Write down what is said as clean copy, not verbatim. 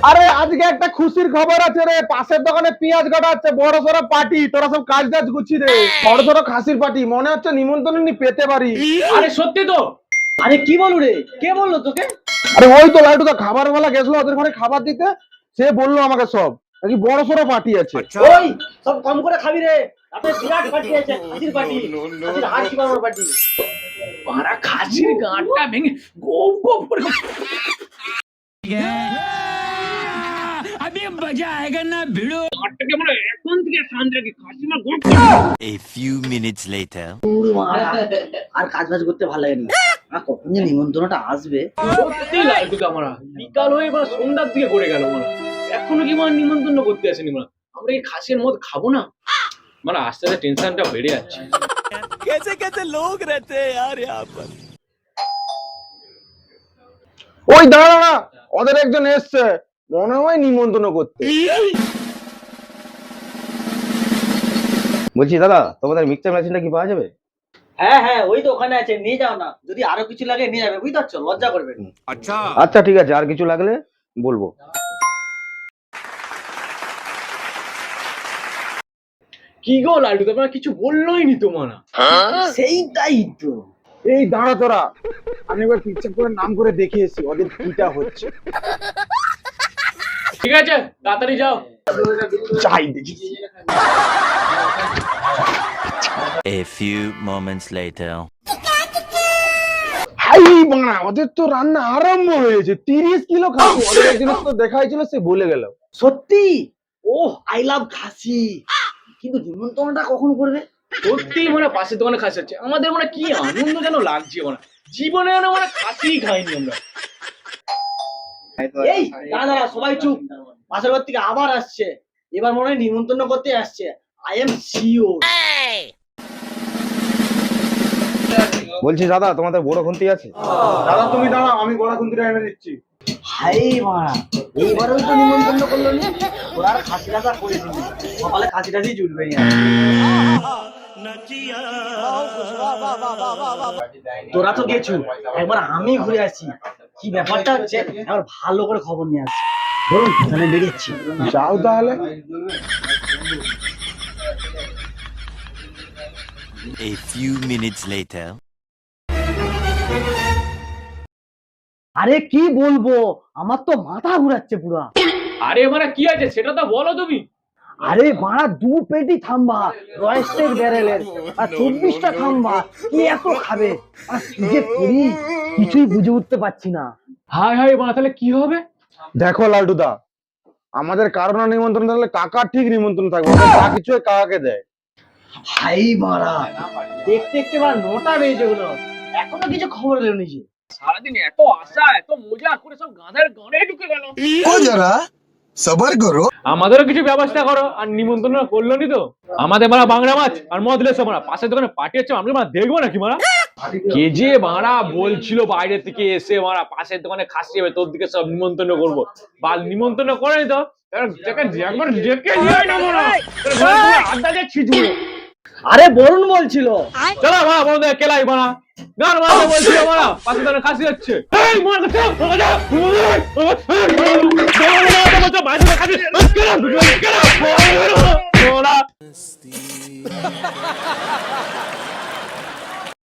আরে আজকে একটা খুশির খবর আছে রে, পাশের দোকানে পেঁয়াজ কাটা হচ্ছে, বড় সড়ো পার্টি। তোরা সব কাজ টাজ গুছি রে, বড় সড়ো খাসির পার্টি, মনে হচ্ছে নিমন্ত্রণ নি পেতে পারি। আরে সত্যি তো? আরে কি বলু রে, কে বললো তোকে? আরে ওই তো লাইটু তো খাবার বেলা গেছিল ওদের ঘরে খাবার দিতে, সে বললো আমাকে সব নাকি বড় সড়ো পার্টি আছে। ওই সব কম করে খাবি রে, রাতে বিরাট পার্টি আছে, খাসির পার্টি, খাসির হাড় চিবানোর পার্টি। মারা খাসির গাঁটটা ভেঙে গোপ গোপ করে গাঁটটাকে আমরা এখন থেকে শান্ত রাখি, খাসি মা গোপ। A few minutes later. আর কাজ বাজ করতে ভালো লাগে না, আর কখন যে নিমন্ত্রণটা আসবে। সত্যি লাগতো তো আমরা বিকাল হয়ে এবার সন্ধ্যার দিকে করে গেল আমরা, এখনো কি মানে নিমন্ত্রণ করতে আসেনি আমরা। আমরা এই খাসির মদ খাবো না, মানে আস্তে আস্তে টেনশনটা বেড়ে যাচ্ছে। कैसे कैसे लोग रहते हैं यार यहाँ पर। ওই দাঁড়া না, ওদের একজন এসছে মনে হয় নিমন্ত্রণ করতে। বলছি দাদা, তোমাদের মিক্সচার মেশিনটা কি পাওয়া যাবে? হ্যাঁ হ্যাঁ, ওই তো ওখানে আছে, নিয়ে যাও না। যদি আরো কিছু লাগে নিয়ে যাবে, বুঝতে পারছো, লজ্জা করবে। আচ্ছা ঠিক আছে, আর কিছু লাগলে বলবো। কি গো লাড্ডু, তোমার কিছু বললোই নি তোমার? সেইটাই তো। এই দাঁড়া তোরা, আমি এবার পিকচার করে নাম করে দেখে এসি ওদের কিটা হচ্ছে। ঠিক আছে তাড়াতাড়ি যাও। চাই দেখি। A few moments later. হাই বানা, ওদের তো রান্না আরম্ভ হয়েছে। 30 কিলো খাসি, ওদের একজন তো দেখাই ছিল, সে বলে গেল। সত্যি? ওহ, আই লাভ খাসি। কিন্তু নিমন্ত্রণটা কখন করবে? সত্যি মানে পাশের দোকানে খাসি হচ্ছে, আমাদের মানে কি আনন্দ যেন লাগছে, মানে জীবনে যেন মানে খাসি খাইনি আমরা। এই দাদা, সবাই চুপ। পাশের ঘর থেকে আবার আসছে, এবার মনে হয় নিমন্ত্রণ করতে আসছে। I am sure. বলছি দাদা, তোমাদের বড় খুন্তি আছে? দাদা তুমি দাঁড়াও, আমি গলা খুন্তিটা এনে দিচ্ছি। হাই মারা, এইবারও তো নিমন্ত্রণ করলো না। ওরা আর খাসি রাজা করে দিল, সকালে খাসি রাজি জুটবে না। তোরা তো গেছু, একবার আমি ঘুরে আসি, কি ব্যাপারটা হচ্ছে একবার ভালো করে খবর নিয়ে আসি। ধরুন আমি বেরিয়েছি। যাও তাহলে। A few minutes later. আরে কি বলবো, আমার তো মাথা ঘুরাচ্ছে পুরা। আরে মানে কি আছে সেটা তো বলো তুমি। আরে মারা, 2 পেটি থাম্বা রয়েস্টের ব্যারেলের আর 24টা থাম্বা, কি এত খাবে? আর কি যে করি কিছুই বুঝে উঠতে পারছি না। হাই হাই মা, তাহলে কি হবে? দেখো লালটুদা, আমাদের কারণ নিমন্ত্রণ থাকলে কাকার ঠিক নিমন্ত্রণ থাকবে, ওদের যা কিছু হয় কাকাকে দেয়। হাই মারা, দেখতে দেখতে এবার 9টা বেজে গেল, এখনো কিছু খবর এলো নিজে। সারাদিন এত আশা এত মজা করে সব গাঁদের গানে ঢুকে গেল। जरा सबर करो। আমাদেরও কিছু ব্যবস্থা করো। আর নিমন্ত্রণ করলো নি তো, আমাদের মারা বাংলা মাছ আর মদলে সব মারা পাশের দোকানে পার্টি হচ্ছে, আমরা মারা দেখবো নাকি মারা? কে যে মারা বলছিল বাইরে থেকে এসে মারা পাশের দোকানে খাসি হবে, তোর দিকে সব নিমন্ত্রণ করবো। বা নিমন্ত্রণ করেনি তো একবার ডেকে নিয়ে না মারা, আড্ডা যাচ্ছি জুড়ে। আরে বরুণ বলছিল। চলো মারা বন্ধু কেলাই মারা গান মারা বলছিল মারা পাশের দোকানে খাসি হচ্ছে। এই মারা খাসি